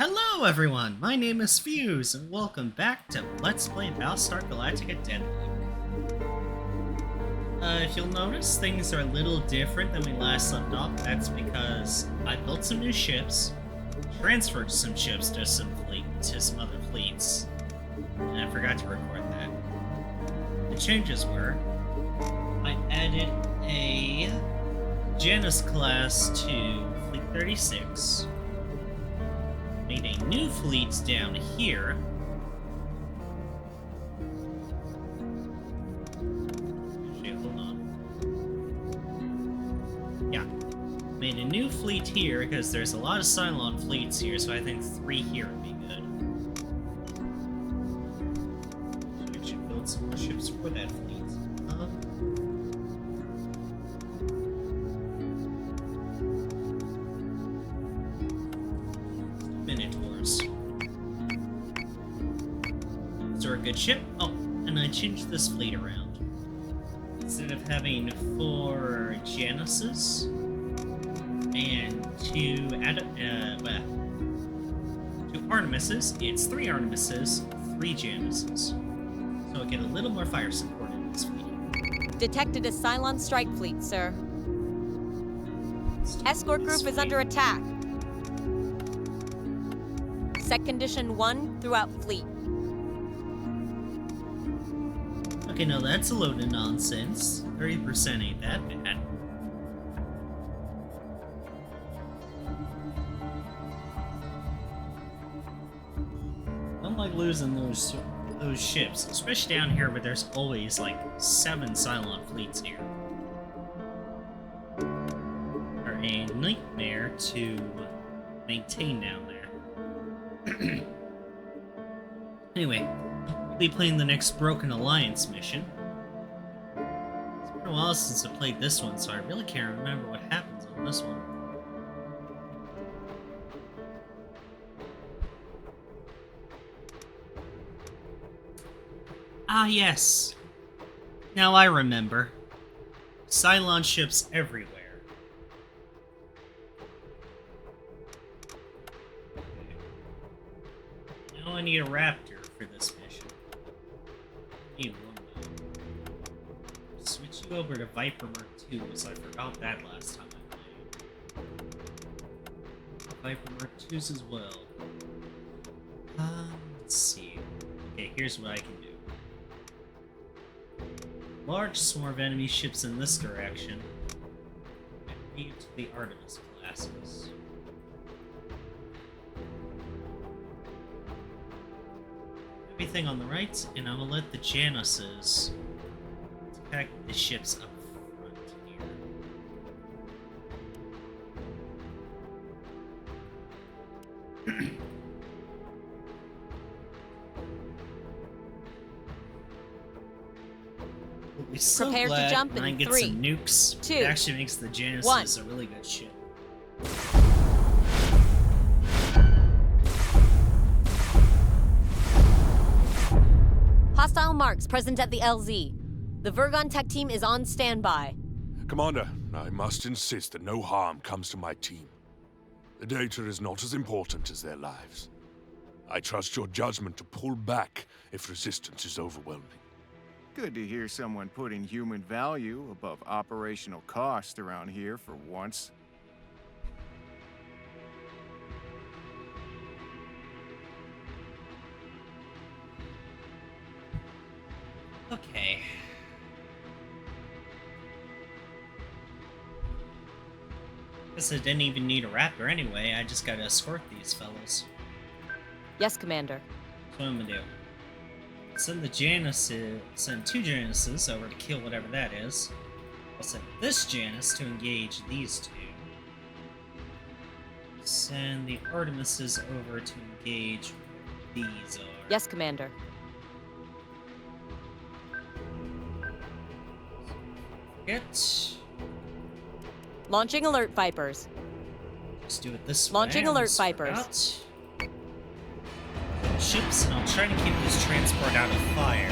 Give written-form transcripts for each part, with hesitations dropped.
Hello everyone, my name is Fuse, and welcome back to Let's Play Battlestar Galactica Deadlock. If you'll notice, things are a little different than we last left off. That's because I built some new ships, transferred some ships to some other fleets, and I forgot to record that. The changes were, I added a Janus class to Fleet 36, made a new fleet down here. Actually, hold on. Yeah. Made a new fleet here because there's a lot of Cylon fleets here, so I think 3 here would be good. So we should build some more ships for that fleet. Minotaurs. These are a good ship. Oh, and I changed this fleet around. Instead of having 4 Januses and 2 Artemises, it's 3 Artemises, 3 Januses. So I get a little more fire support in this fleet. Detected a Cylon strike fleet, sir. Escort group is under attack. Set condition 1 throughout fleet. Okay, now that's a load of nonsense. 30% ain't that bad. I don't like losing those ships, especially down here where there's always like 7 Cylon fleets here. They're a nightmare to maintain down there. Anyway, we'll be playing the next Broken Alliance mission. It's been a while since I played this one, so I really can't remember what happens on this one. Ah, yes. Now I remember. Cylon ships everywhere. Now I need a raptor for this mission. I need one though. Switch you over to Viper Mark II, because I forgot that last time I played. Viper Mark IIs as well. Let's see. Okay, here's what I can do. Large swarm of enemy ships in this direction. And move to the Artemis classes. Everything on the right, and I'm gonna let the Januses attack the ships up front here. We'll be so Prepare glad to jump when I in get 3, some nukes. 2, It actually makes the Januses a really good ship. Hostile marks present at the LZ. The Vergon tech team is on standby. Commander, I must insist that no harm comes to my team. The data is not as important as their lives. I trust your judgment to pull back if resistance is overwhelming. Good to hear someone putting human value above operational cost around here for once. Okay. Guess I didn't even need a raptor anyway, I just gotta escort these fellas. Yes, Commander. That's what I'm gonna do. Send 2 Januses over to kill whatever that is. I'll send this Janus to engage these 2. Send the Artemises over to engage where these are. Yes, Commander. Forget. Launching alert Vipers. Just do it this way. Launching alert Almost Vipers. forgot. Ships, and I'll try to keep this transport out of fire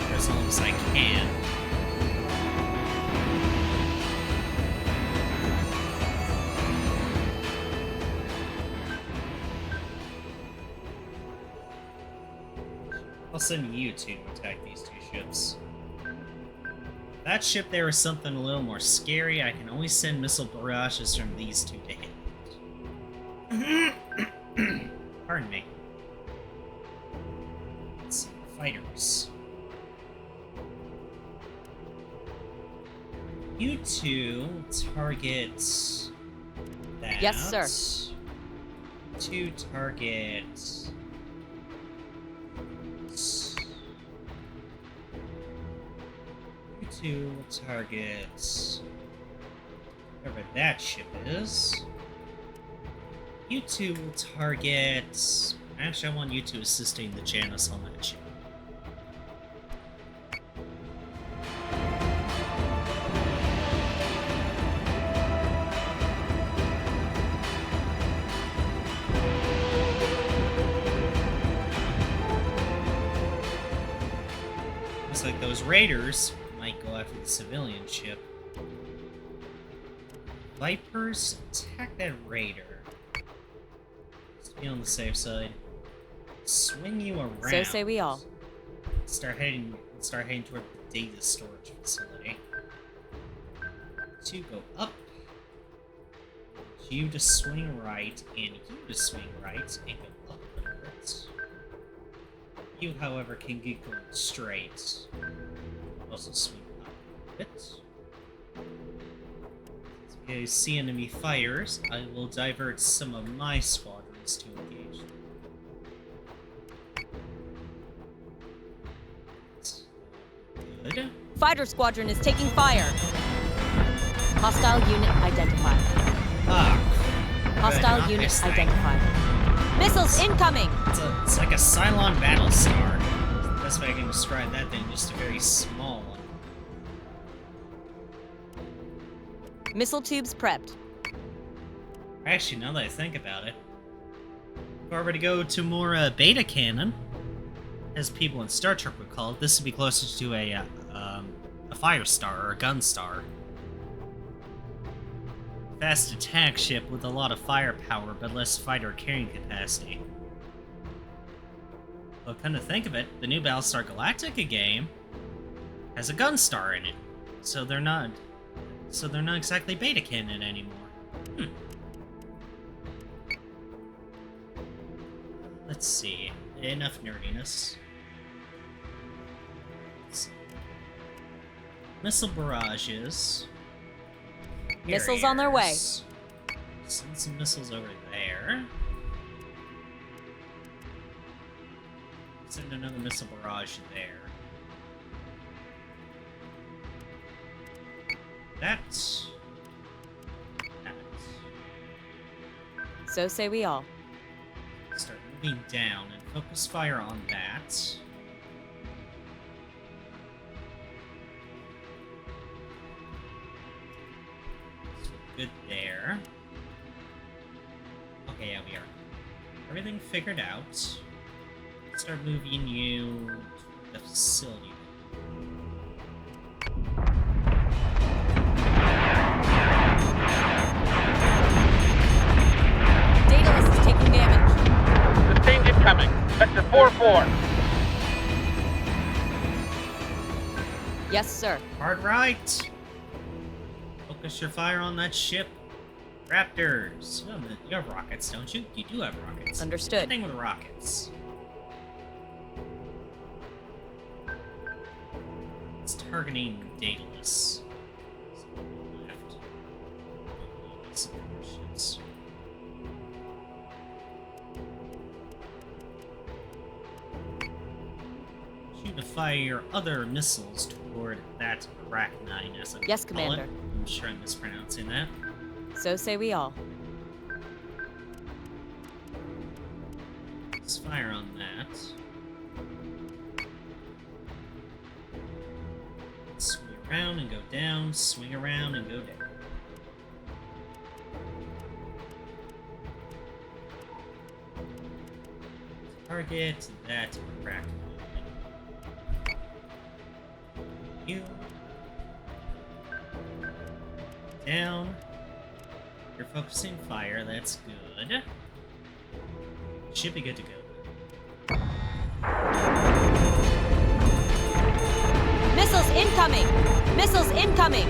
for as long as I can. I'll send you two to attack these two ships. That ship there is something a little more scary. I can only send missile barrages from these two to hit. Pardon me. Let's see, fighters. You two target that. Yes, sir. Two target. You two will target whatever that ship is. You two will target. Actually, I want you two assisting the Janus on that ship. Looks like those raiders might go after the civilian ship. Vipers, attack that raider. Just be on the safe side. Swing you around. So say we all. Start heading toward the data storage facility. Two go up. You to swing right, and you to swing right, and go up a bit. You, however, can get going straight. Also swing up a bit. Okay, see enemy fires. I will divert some of my squadrons to engage them. Good. Fighter squadron is taking fire. Hostile unit identified. Ah. Hostile not unit this thing. identified. Missiles incoming! It's like a Cylon Battlestar. The best way I can describe that thing, just a very small one. Missile tubes prepped. Actually, now that I think about it, if I were to go to more beta canon, as people in Star Trek would call it, this would be closer to a fire star or a gun star. Fast attack ship with a lot of firepower, but less fighter carrying capacity. Well, come to think of it, the new Battlestar Galactica game has a gun star in it, so they're not exactly beta canon anymore. Let's see. Enough nerdiness. Let's see. Missile barrages. Missiles on their way. Carriers. Send some missiles over there. Send another missile barrage there. That. So say we all. Start moving down and focus fire on that. Good there. Okay, yeah, we are. Everything figured out. Start moving you to the facility. Daedalus is taking damage. Sustained incoming. Sector 4-4. Yes, sir. Hard right. Focus your fire on that ship. Raptors. You have rockets, don't you? You do have rockets. Understood. Thing with rockets. It's targeting Daedalus. Left. Ships. You to fire your other missiles toward that Rack 9 as I Yes, call Commander. it. I'm sure I'm mispronouncing that. So say we all. Let's fire on that. Swing around and go down, swing around and go down. Target that Rack 9. You. Down. You're focusing fire, that's good. Should be good to go. Missiles incoming! Missiles incoming!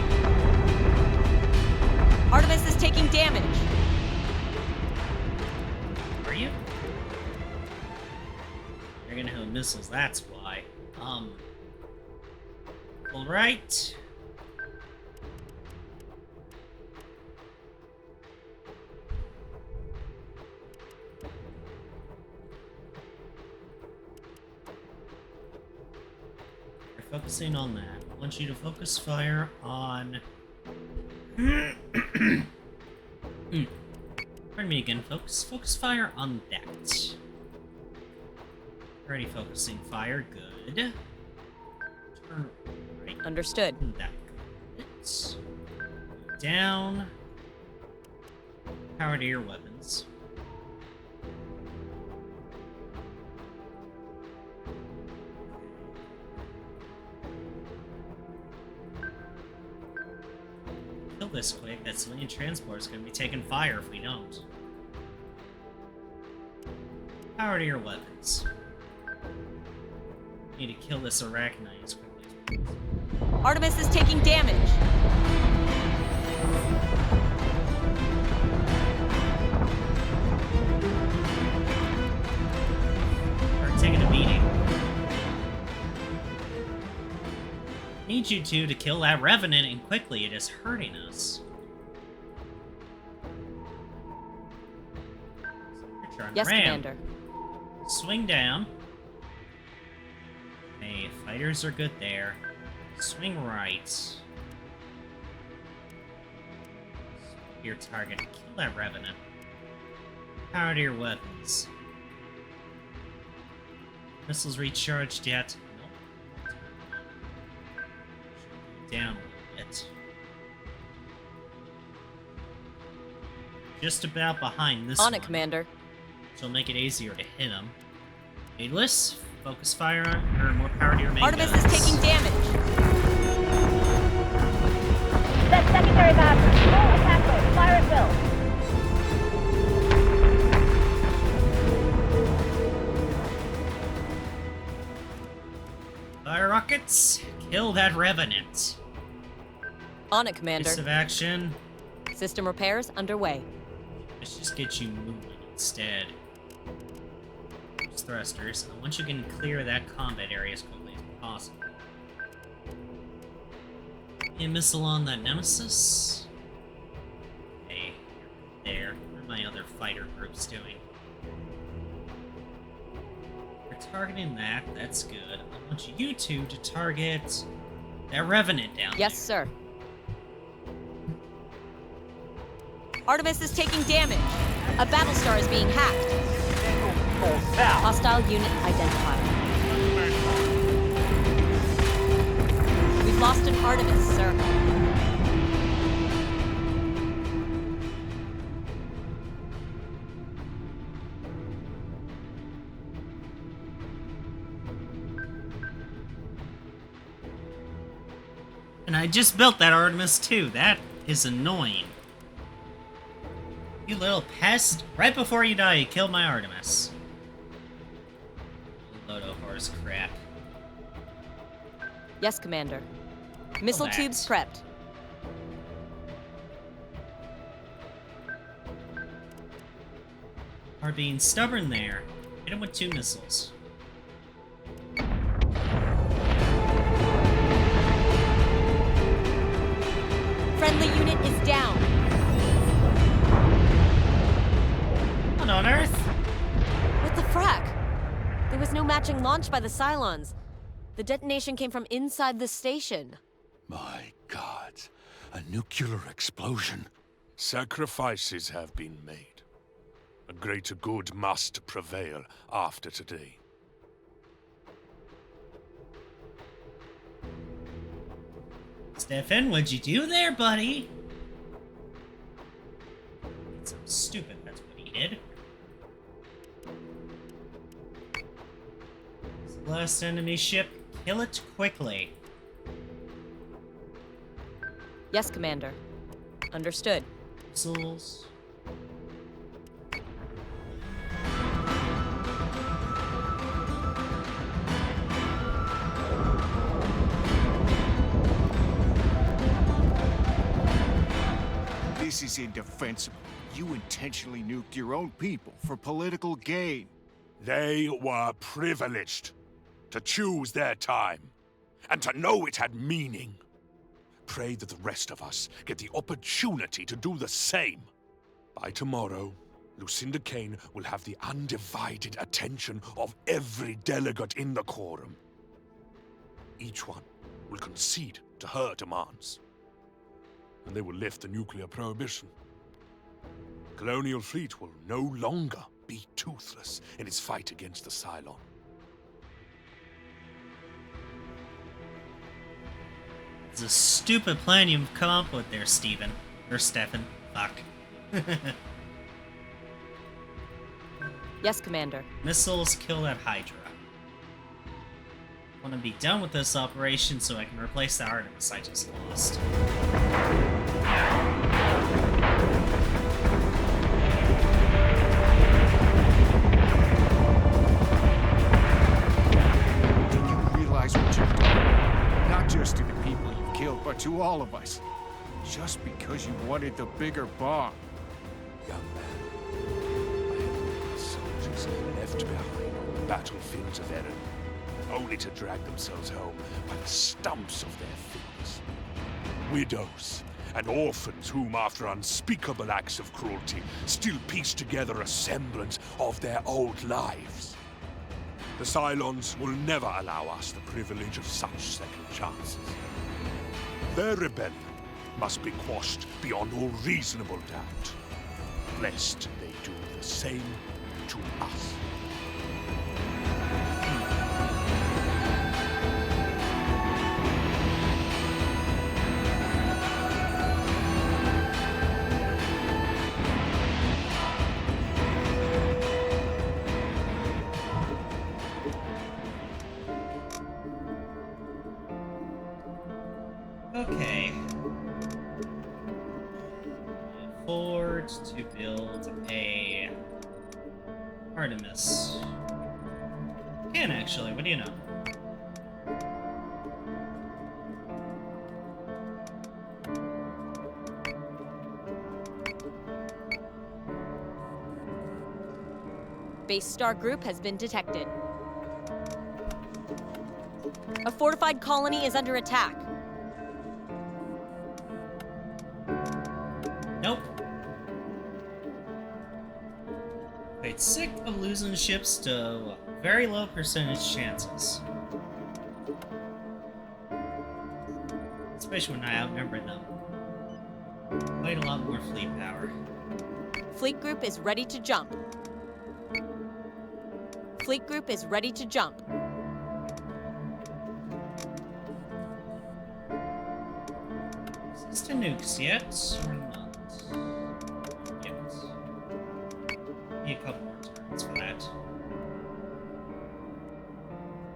Artemis is taking damage. Are you? You're gonna have missiles, that's why. Alright. You're focusing on that. I want you to focus fire on... Pardon me again, folks. Focus fire on that. Already focusing fire, good. Turn right. Understood. That good. Down. Power to your weapons. Kill this quick, that civilian transport is going to be taking fire if we don't. Power to your weapons. Need to kill this arachnite as quickly as possible. Artemis is taking damage. Or taking a beating. Need you two to kill that revenant and quickly, it is hurting us. Yes, Ram. Commander. Swing down. Hey, fighters are good there. Swing right. Your target. Kill that revenant. Power to your weapons. Missiles recharged yet? Nope. Down a little bit. Just about behind this On one. it, Commander. So it'll make it easier to hit them. Aidless, focus fire on, or more power to your main Artemis guns. is taking damage. Set secondary battery. Full attack mode. Fire at will. Fire rockets, kill that revenant. On it, Commander. Use of action. System repairs underway. Let's just get you moving instead. Use thrusters. I want you to clear that combat area as quickly as possible. A missile on that nemesis. Hey, there. What are my other fighter groups doing? We're targeting that. That's good. I want you two to target that revenant down Yes, there. sir. Artemis is taking damage. A Battlestar is being hacked. Hostile unit identified. We've lost an Artemis, sir. And I just built that Artemis too. That is annoying. You little pest. Right before you die, you killed my Artemis. Load of horse crap. Yes, Commander. Missile that. tubes prepped. Are being stubborn there. Hit him with 2 missiles. Friendly unit is down. What on earth? What the frack? There was no matching launch by the Cylons. The detonation came from inside the station. My gods, a nuclear explosion. Sacrifices have been made. A greater good must prevail after today. Stephan, what'd you do there, buddy? It's so stupid, that's what he did. It's the last enemy ship. Kill it quickly. Yes, Commander. Understood. Missiles. This is indefensible. You intentionally nuked your own people for political gain. They were privileged to choose their time and to know it had meaning. Pray that the rest of us get the opportunity to do the same. By tomorrow, Lucinda Kane will have the undivided attention of every delegate in the quorum. Each one will concede to her demands, and they will lift the nuclear prohibition. Colonial Fleet will no longer be toothless in its fight against the Cylon. It's a stupid plan you've come up with there, Stephen. Or Stephan. Fuck. Yes, Commander. Missiles kill that Hydra. I want to be done with this operation so I can replace the Artemis I just lost. Do you realize what you've done? Not just to the people you've killed, but to all of us. Just because you wanted the bigger bomb. Young man, I have soldiers left behind on the battlefields of Erin, only to drag themselves home by the stumps of their fingers. Widows and orphans whom, after unspeakable acts of cruelty, still piece together a semblance of their old lives. The Cylons will never allow us the privilege of such second chances. Their rebellion must be quashed beyond all reasonable doubt, lest they do the same to us. Okay. Afford to build a Artemis. Can actually, what do you know? Base Star Group has been detected. A fortified colony is under attack. Nope. Wait, sick of losing ships to very low percentage chances. Especially when I outnumber them. Quite a lot more fleet power. Fleet Group is ready to jump. Fleet Group is ready to jump. Is this to nukes yet, or not? Yet. Need a couple more turns for that.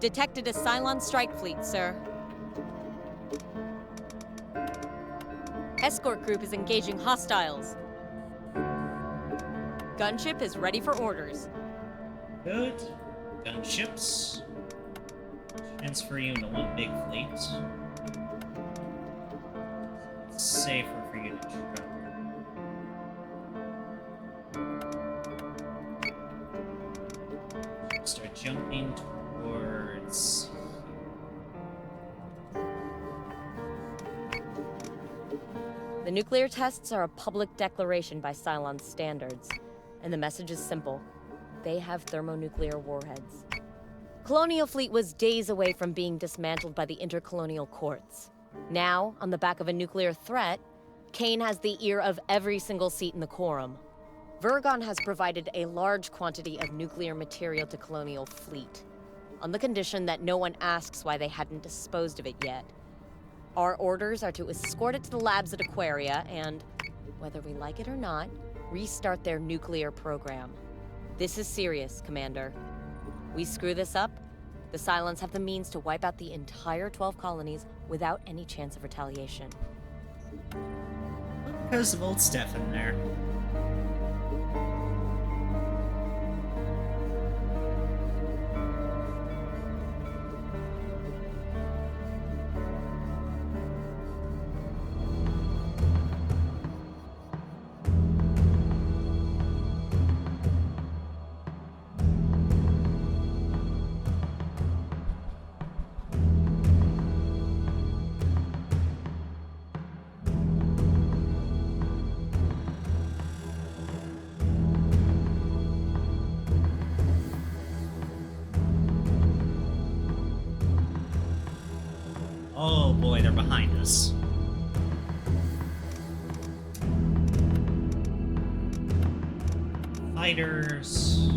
Detected a Cylon strike fleet, sir. Escort Group is engaging hostiles. Gunship is ready for orders. Good. Gunships. Transfer you into one big fleet. It's safer for you to travel. Start jumping towards... The nuclear tests are a public declaration by Cylon standards, and the message is simple. They have thermonuclear warheads. Colonial Fleet was days away from being dismantled by the intercolonial courts. Now, on the back of a nuclear threat, Kane has the ear of every single seat in the quorum. Vergon has provided a large quantity of nuclear material to Colonial Fleet, on the condition that no one asks why they hadn't disposed of it yet. Our orders are to escort it to the labs at Aquaria and, whether we like it or not, restart their nuclear program. This is serious, Commander. We screw this up, the Cylons have the means to wipe out the entire 12 colonies without any chance of retaliation. Because of old Stephan there. Oh boy, they're behind us. Fighters.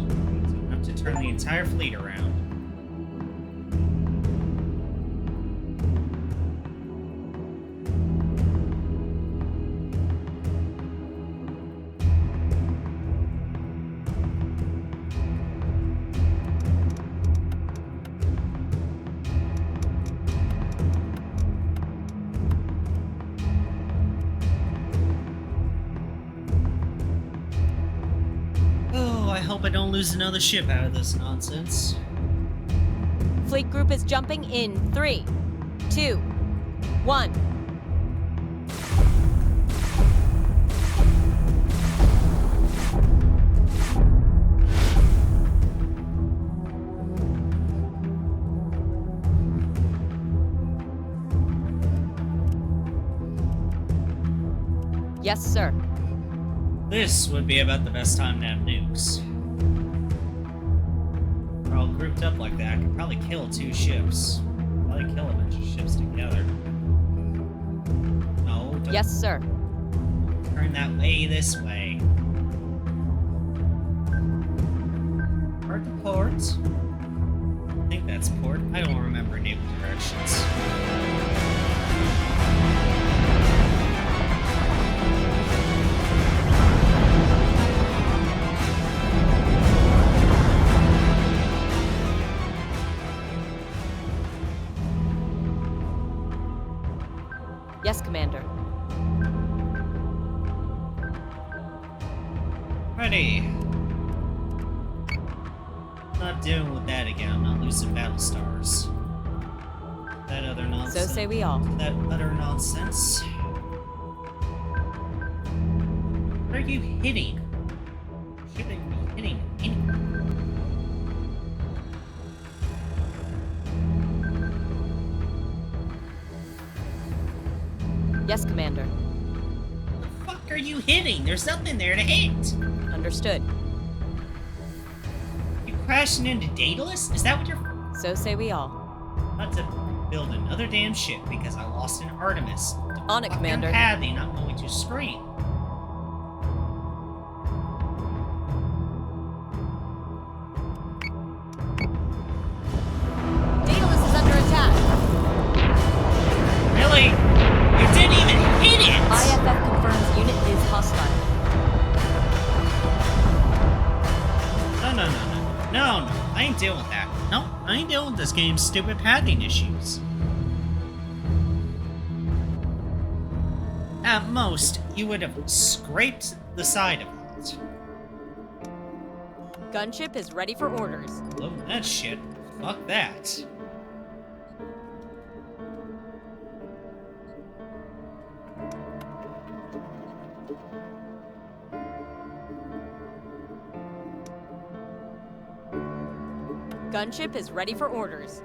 Have to turn the entire fleet around. I hope I don't lose another ship out of this nonsense. Fleet group is jumping in 3, 2, 1. Yes, sir. This would be about the best time to have nukes. We're all grouped up like that. I could probably kill 2 ships. Probably kill a bunch of ships together. No, don't Yes, sir. turn that way this way. Port to port. I think that's port. I don't remember naval directions. Yes, Commander. Ready. Not dealing with that again. I'm not losing Battlestars. That other So nonsense. say we all. That utter nonsense. What are you hitting? Shouldn't be hitting anything. Yes, Commander. The fuck are you hitting? There's nothing there to hit. Understood. You crashing into Daedalus? Is that what you're So say we all. about to build another damn ship because I lost an Artemis? On it, Commander. Paddy, I'm going to scream. Daedalus is under attack. Really? You didn't even hit it! IFF confirms unit is hostile. No, I ain't dealing with that. No, I ain't dealing with this game's stupid padding issues. At most, you would have scraped the side of it. Gunship is ready for orders. Love that shit. Fuck that. Gunship is ready for orders.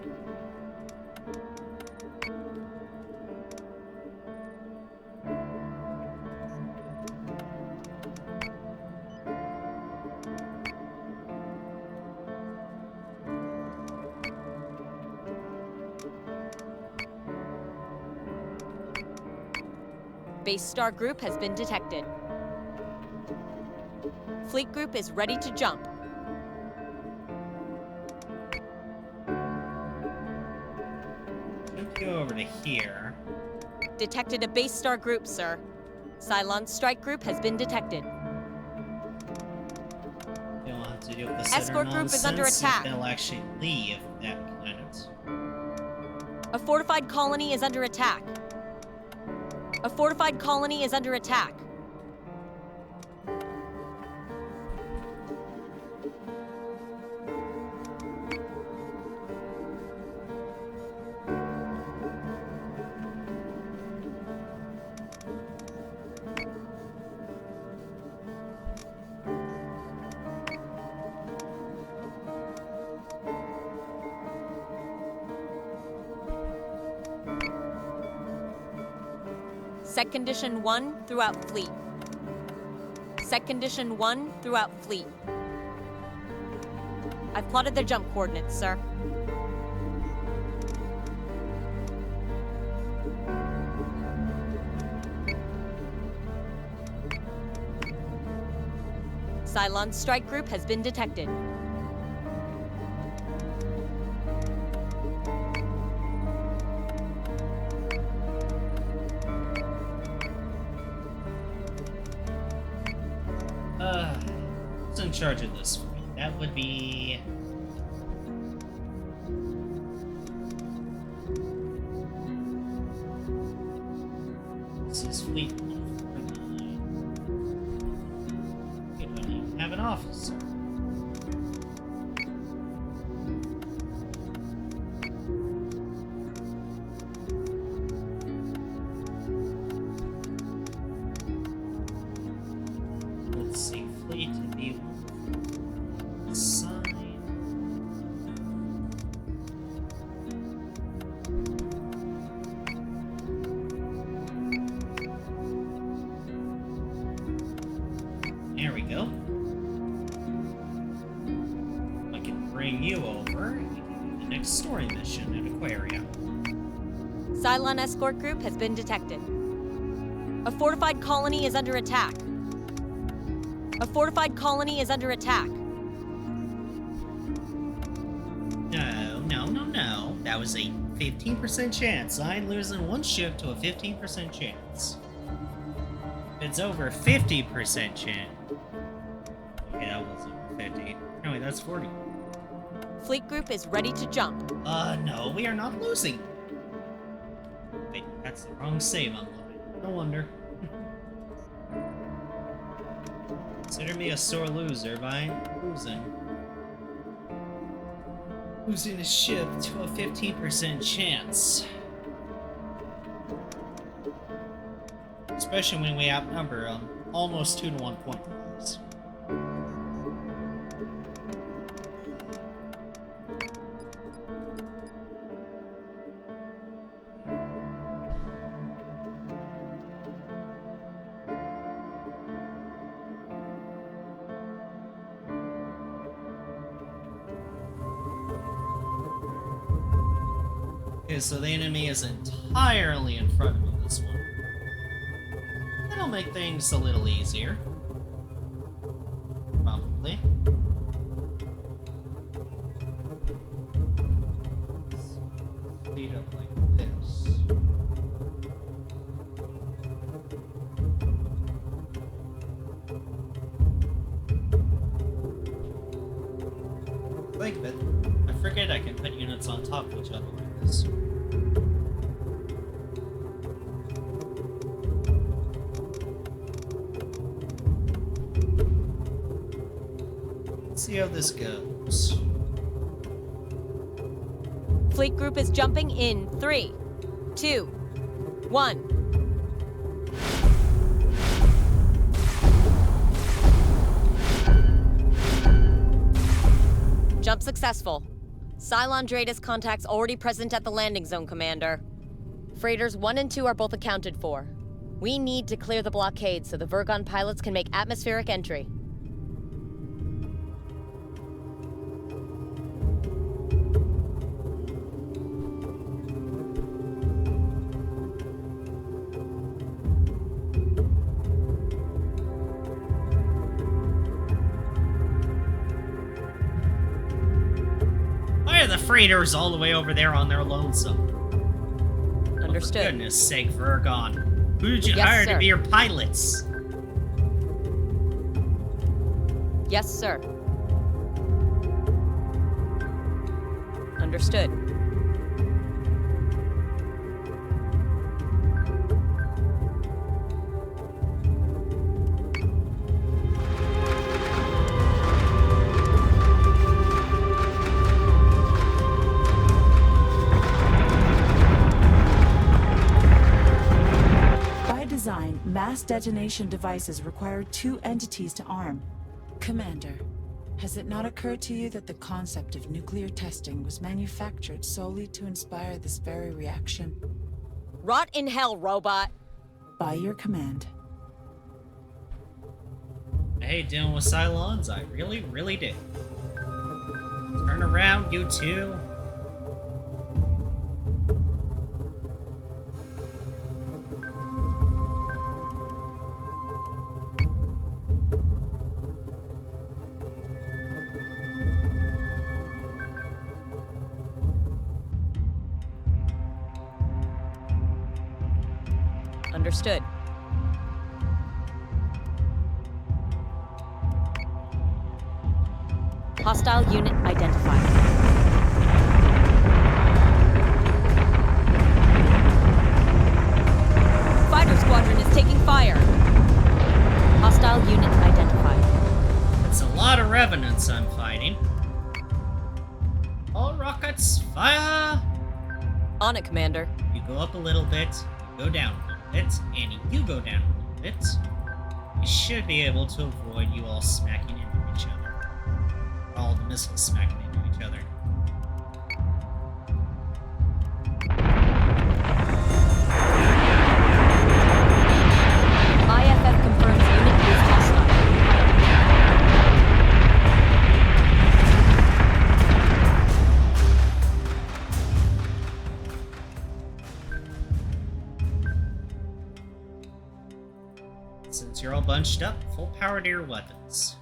Base Star Group has been detected. Fleet Group is ready to jump. Let's go over to here. Detected a Base Star Group, sir. Cylon Strike Group has been detected. You don't have to deal with this Escort other group is under nonsense attack. if they'll actually leave that planet. A fortified colony is under attack. A fortified colony is under attack. Set condition 1 throughout fleet. Set condition 1 throughout fleet. I've plotted their jump coordinates, sir. Cylon's strike group has been detected. Who's in charge of this fleet? That would be... This is Fleet 149. We don't even have an officer. Let's see, Fleet B1. Sign. There we go. I can bring you over. We can do the next story mission at Aquaria. Cylon escort group has been detected. A fortified colony is under attack. A fortified colony is under attack. No. That was a 15% chance. I'm losing one ship to a 15% chance. If it's over 50% chance. Yeah, that was over 50. Anyway, that's 40. Fleet group is ready to jump. No, we are not losing. Wait, that's the wrong save unloaded. No wonder. Consider me a sore loser by losing. Losing a ship to a 15% chance. Especially when we outnumber almost 2-to-1 point wars. Okay, so the enemy is entirely in front of me this one. That'll make things a little easier. Probably. Speed up like this. Think of it. I forget I can put units on top of each other like this. Let's see how this goes. Fleet group is jumping in 3, 2, 1. Jump successful. Cylon Dratus contacts already present at the landing zone, Commander. Freighters 1 and 2 are both accounted for. We need to clear the blockade so the Vergon pilots can make atmospheric entry. The freighters all the way over there on their lonesome. Understood. Oh, for goodness sake, Vergon. Who did you Yes, hire sir. to be your pilots? Yes, sir. Understood. Mass detonation devices require 2 entities to arm. Commander, has it not occurred to you that the concept of nuclear testing was manufactured solely to inspire this very reaction? Rot in hell, robot! By your command. I hate dealing with Cylons, I really, really do. Turn around, you two. Understood. Hostile unit identified. Fighter squadron is taking fire. Hostile unit identified. It's a lot of revenants I'm fighting. All rockets, fire! On it, Commander. You go up a little bit, you go down a little bit, and you go down a little bit. You should be able to avoid you all smacking into each other. Or all the missiles smacking into each other. IFF confirms unit is hostile. Since you're all bunched up, full power to your weapons.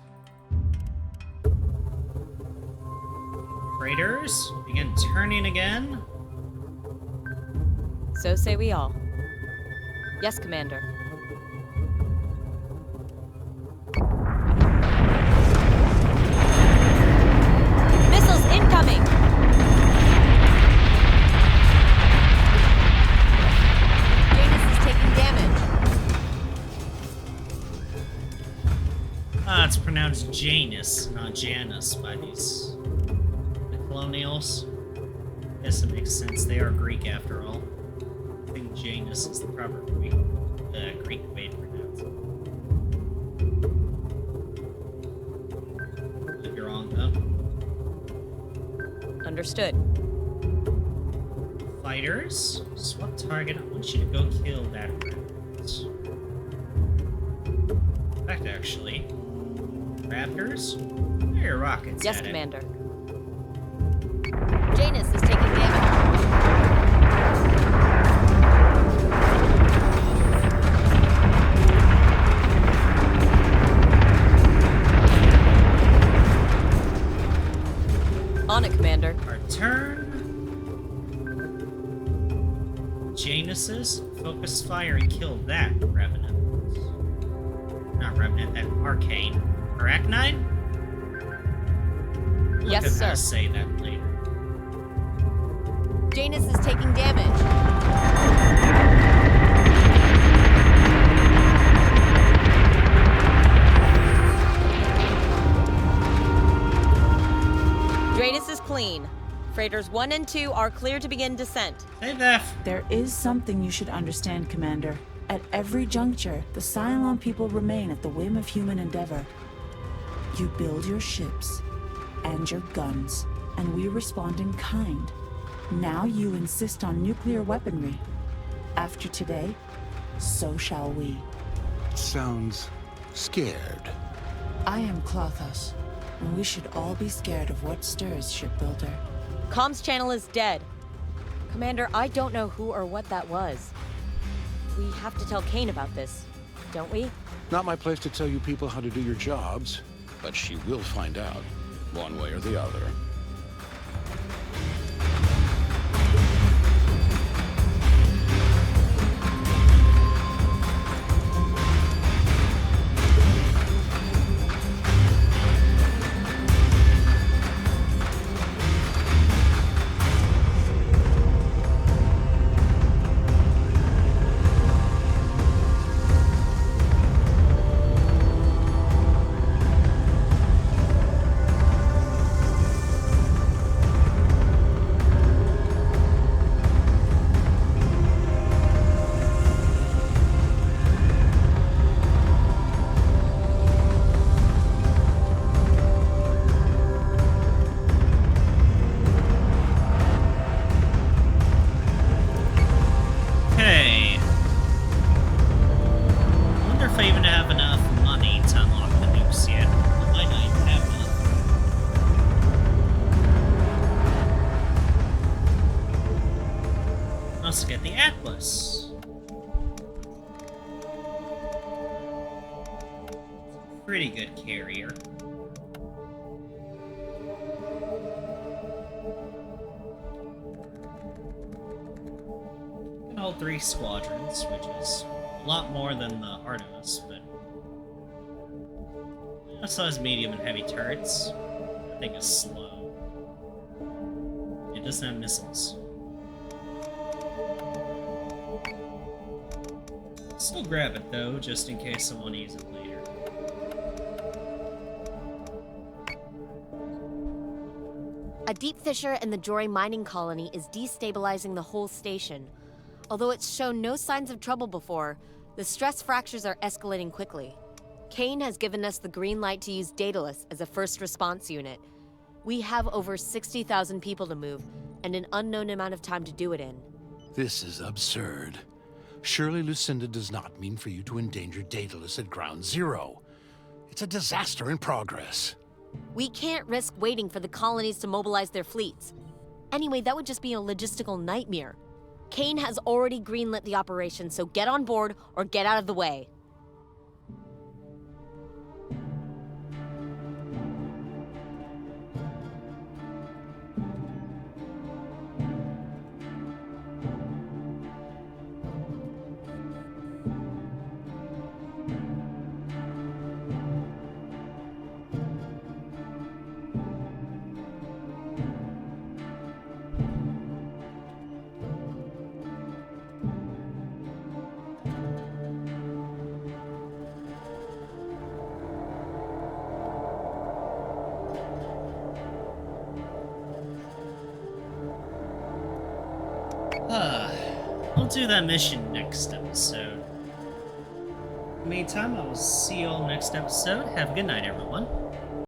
Freighters, begin turning again. So say we all. Yes, Commander. Missiles incoming! Janus is taking damage. It's pronounced Janus, not Janus, by these the colonials. Guess it makes sense. They are Greek after all. I think Janus is the proper Greek way to pronounce it. Could be wrong though. Understood. Fighters, swap target. I want you to go kill that rat. In fact, actually, Raptors, where are your rockets? Yes, at it? Commander. Janus is taking damage. On it, Commander. Our turn. Janus's focus fire and kill that Revenant. Not Revenant, that Arcane. Arachnine? Yes, Look at how sir. to say that later. Janus is taking damage. Janus is clean. Freighters 1 and 2 are clear to begin descent. Hey, Beth. There is something you should understand, Commander. At every juncture, the Cylon people remain at the whim of human endeavor. You build your ships and your guns, and we respond in kind. Now you insist on nuclear weaponry. After today, so shall we. Sounds scared. I am Klothos, and we should all be scared of what stirs, shipbuilder. Comms channel is dead. Commander, I don't know who or what that was. We have to tell Kane about this, don't we? Not my place to tell you people how to do your jobs, but she will find out, one way or the other. Okay. I wonder if I even have enough money to unlock the nukes yet. I might not even have enough. Also get the Atlas. Pretty good carrier. All 3 squadrons, which is A lot more than the Artemis, but it also has medium and heavy turrets. I think it's slow. It doesn't have missiles. Still grab it though, just in case I want to use it later. A deep fissure in the Jory mining colony is destabilizing the whole station. Although it's shown no signs of trouble before, the stress fractures are escalating quickly. Kane has given us the green light to use Daedalus as a first response unit. We have over 60,000 people to move, and an unknown amount of time to do it in. This is absurd. Surely Lucinda does not mean for you to endanger Daedalus at ground zero. It's a disaster in progress. We can't risk waiting for the colonies to mobilize their fleets. Anyway, that would just be a logistical nightmare. Kane has already greenlit the operation, so get on board or get out of the way. I'll do that mission next episode. In the meantime, I will see you all next episode. Have a good night, everyone.